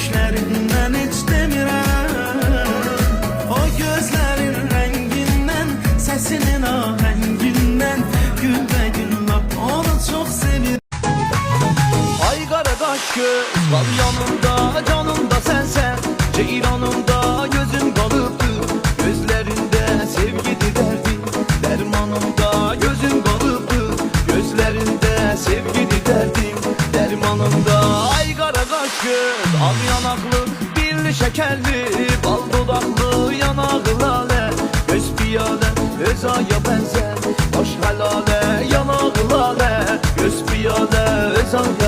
düşlerinden hiç demirəm. O gözlerin renginden, sesinin ahenginden, gülbe gül lap onu çok sevirəm. Ay qara qaş göz, qal yanımda, canımda sensen. Ceyranımda gözüm qalıbdır, gözlərində sevgidir dərdim. Dərmanımda gözüm qalıbdır, gözlərində sevgidir dərdim. Dərmanımda ay qara qaş göz, al yanaqlı, dilli şəkərli, bal dodaqlı, yanağı lalə, göz piyalə, öz aya bənzər, baş həlalə, yanağı lalə, göz piyalə, öz aya